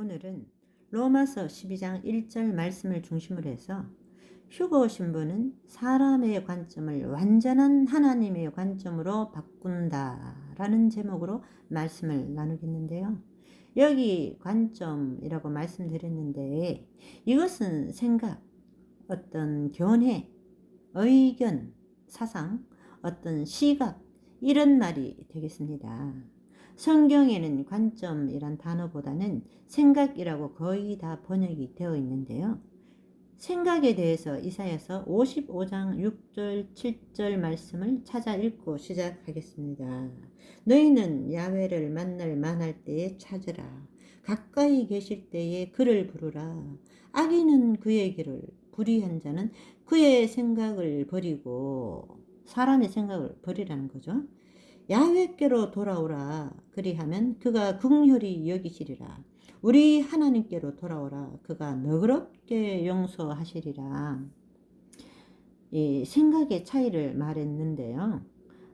오늘은 로마서 12장 1절 말씀을 중심으로 해서 휴거 신부는 사람의 관점을 완전한 하나님의 관점으로 바꾼다라는 제목으로 말씀을 나누겠는데요. 여기 관점이라고 말씀드렸는데 이것은 생각, 어떤 견해, 의견, 사상, 어떤 시각 이런 말이 되겠습니다. 성경에는 관점이란 단어보다는 생각이라고 거의 다 번역이 되어 있는데요. 생각에 대해서 이사야서 55장 6절 7절 말씀을 찾아 읽고 시작하겠습니다. 너희는 야훼를 만날 때에 찾으라. 가까이 계실 때에 그를 부르라. 악인은 그의 길을, 불의한 자는 그의 생각을 버리고, 사람의 생각을 버리라는 거죠. 야훼께로 돌아오라. 그리하면 그가 긍휼히 여기시리라. 우리 하나님께로 돌아오라. 그가 너그럽게 용서하시리라. 이 생각의 차이를 말했는데요.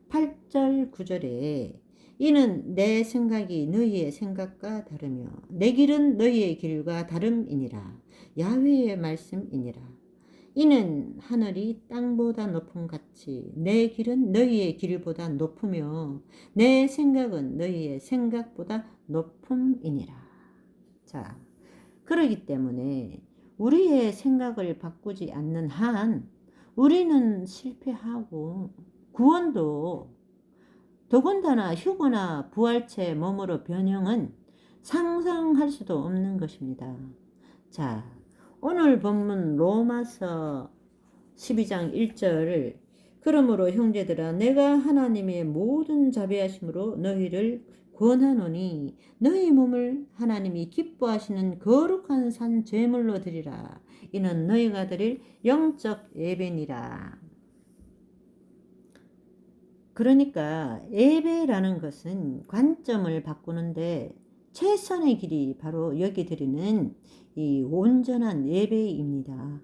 8절 9절에 이는 내 생각이 너희의 생각과 다르며 내 길은 너희의 길과 다름이니라. 야훼의 말씀이니라. 이는 하늘이 땅보다 높음 같이 내 길은 너희의 길보다 높으며 내 생각은 너희의 생각보다 높음이니라. 자, 그러기 때문에 우리의 생각을 바꾸지 않는 한 우리는 실패하고 구원도 더군다나 휴거나 부활체 몸으로 변형은 상상할 수도 없는 것입니다. 자, 오늘 본문 로마서 12장 1절을 그러므로 형제들아 내가 하나님의 모든 자비하심으로 너희를 권하노니 너희 몸을 하나님이 기뻐하시는 거룩한 산 제물로 드리라. 이는 너희가 드릴 영적 예배니라. 그러니까 예배라는 것은 관점을 바꾸는데 최선의 길이 바로 여기 드리는 이 온전한 예배입니다.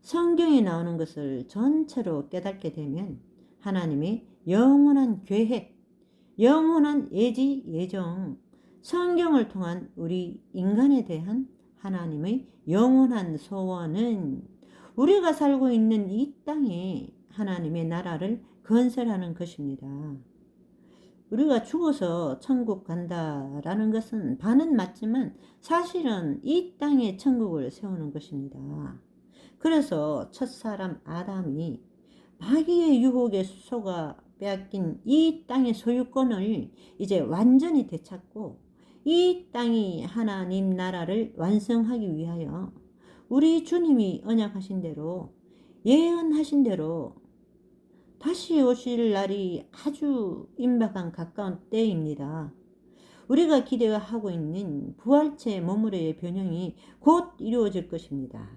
성경에 나오는 것을 전체로 깨닫게 되면 하나님의 영원한 계획, 영원한 예지, 예정, 성경을 통한 우리 인간에 대한 하나님의 영원한 소원은 우리가 살고 있는 이 땅에 하나님의 나라를 건설하는 것입니다. 우리가 죽어서 천국 간다라는 것은 반은 맞지만 사실은 이 땅에 천국을 세우는 것입니다. 그래서 첫사람 아담이 마귀의 유혹에 속아 빼앗긴 이 땅의 소유권을 이제 완전히 되찾고 이 땅이 하나님 나라를 완성하기 위하여 우리 주님이 언약하신 대로 예언하신 대로 다시 오실 날이 아주 임박한 가까운 때입니다. 우리가 기대하고 있는 부활체 몸으로의 변형이 곧 이루어질 것입니다.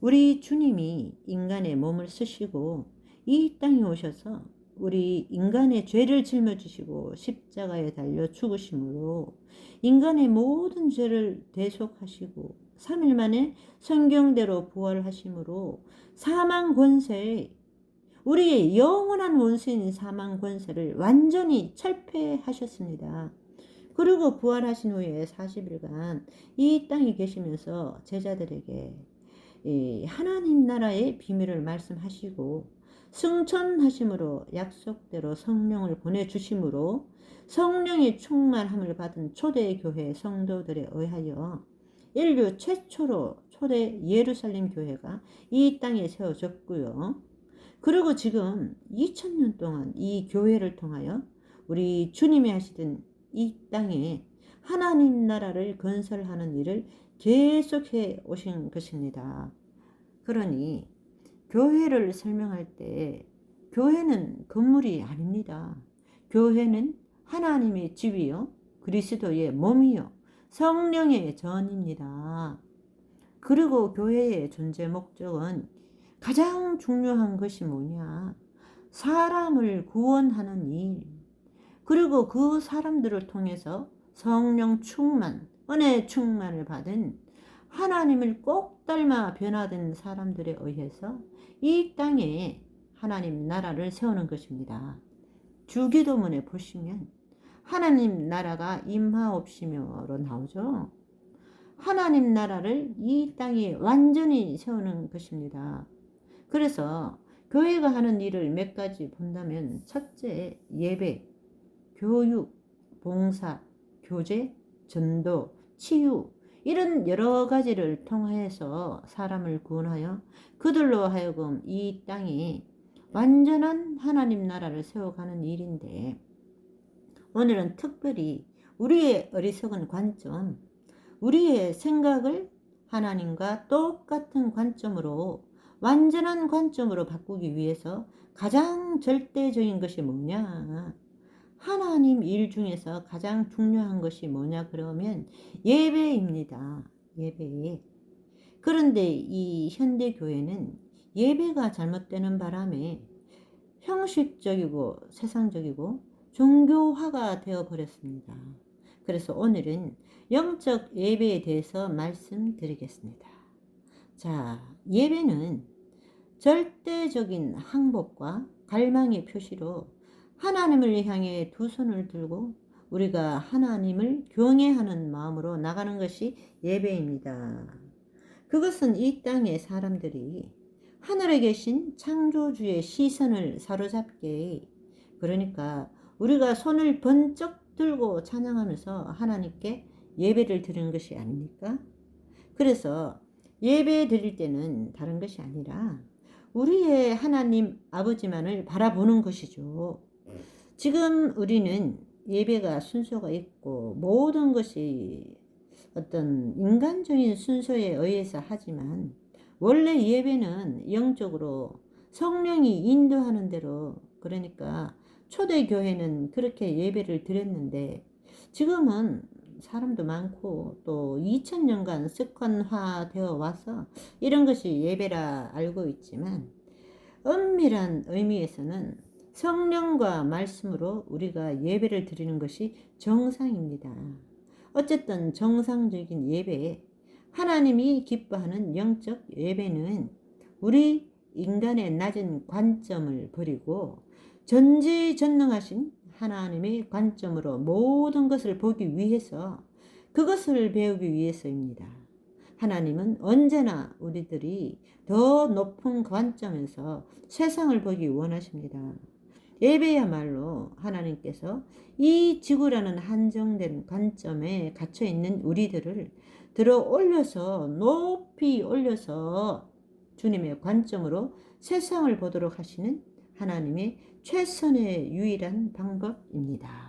우리 주님이 인간의 몸을 쓰시고 이 땅에 오셔서 우리 인간의 죄를 짊어지시고 십자가에 달려 죽으심으로 인간의 모든 죄를 대속하시고 3일 만에 성경대로 부활하심으로 사망 권세에 우리의 영원한 원수인 사망 권세를 완전히 철폐하셨습니다. 그리고 부활하신 후에 40일간 이 땅에 계시면서 제자들에게 하나님 나라의 비밀을 말씀하시고 승천하심으로 약속대로 성령을 보내주심으로 성령의 충만함을 받은 초대교회 성도들에 의하여 인류 최초로 초대 예루살렘 교회가 이 땅에 세워졌고요. 그리고 지금 2000년 동안 이 교회를 통하여 우리 주님이 하시던 이 땅에 하나님 나라를 건설하는 일을 계속해 오신 것입니다. 그러니 교회를 설명할 때 교회는 건물이 아닙니다. 교회는 하나님의 집이요 그리스도의 몸이요 성령의 전입니다. 그리고 교회의 존재 목적은 가장 중요한 것이 뭐냐? 사람을 구원하는 일, 그리고 그 사람들을 통해서 성령 충만, 은혜 충만을 받은 하나님을 꼭 닮아 변화된 사람들에 의해서 이 땅에 하나님 나라를 세우는 것입니다. 주기도문에 보시면 하나님 나라가 임하옵시며로 나오죠. 하나님 나라를 이 땅에 완전히 세우는 것입니다. 그래서 교회가 하는 일을 몇 가지 본다면, 첫째, 예배, 교육, 봉사, 교제, 전도, 치유, 이런 여러 가지를 통해서 사람을 구원하여 그들로 하여금 이 땅에 완전한 하나님 나라를 세워가는 일인데, 오늘은 특별히 우리의 어리석은 관점, 우리의 생각을 하나님과 똑같은 관점으로, 완전한 관점으로 바꾸기 위해서 가장 절대적인 것이 뭐냐? 하나님 일 중에서 가장 중요한 것이 뭐냐 그러면 예배입니다. 예배. 그런데 이 현대 교회는 예배가 잘못되는 바람에 형식적이고 세상적이고 종교화가 되어 버렸습니다. 그래서 오늘은 영적 예배에 대해서 말씀드리겠습니다. 자, 예배는 절대적인 항복과 갈망의 표시로 하나님을 향해 두 손을 들고 우리가 하나님을 경외하는 마음으로 나가는 것이 예배입니다. 그것은 이 땅의 사람들이 하늘에 계신 창조주의 시선을 사로잡게, 그러니까 우리가 손을 번쩍 들고 찬양하면서 하나님께 예배를 드리는 것이 아닙니까? 그래서 예배 드릴 때는 다른 것이 아니라 우리의 하나님 아버지만을 바라보는 것이죠. 지금 우리는 예배가 순서가 있고 모든 것이 어떤 인간적인 순서에 의해서 하지만, 원래 예배는 영적으로 성령이 인도하는 대로, 그러니까 초대교회는 그렇게 예배를 드렸는데, 지금은 사람도 많고 또 2000년간 습관화되어 와서 이런 것이 예배라 알고 있지만, 엄밀한 의미에서는 성령과 말씀으로 우리가 예배를 드리는 것이 정상입니다. 어쨌든 정상적인 예배, 하나님이 기뻐하는 영적 예배는 우리 인간의 낮은 관점을 버리고 전지전능하신 하나님의 관점으로 모든 것을 보기 위해서, 그것을 배우기 위해서입니다. 하나님은 언제나 우리들이 더 높은 관점에서 세상을 보기 원하십니다. 예배야말로 하나님께서 이 지구라는 한정된 관점에 갇혀 있는 우리들을 들어 올려서, 높이 올려서 주님의 관점으로 세상을 보도록 하시는 하나님의 최선의 유일한 방법입니다.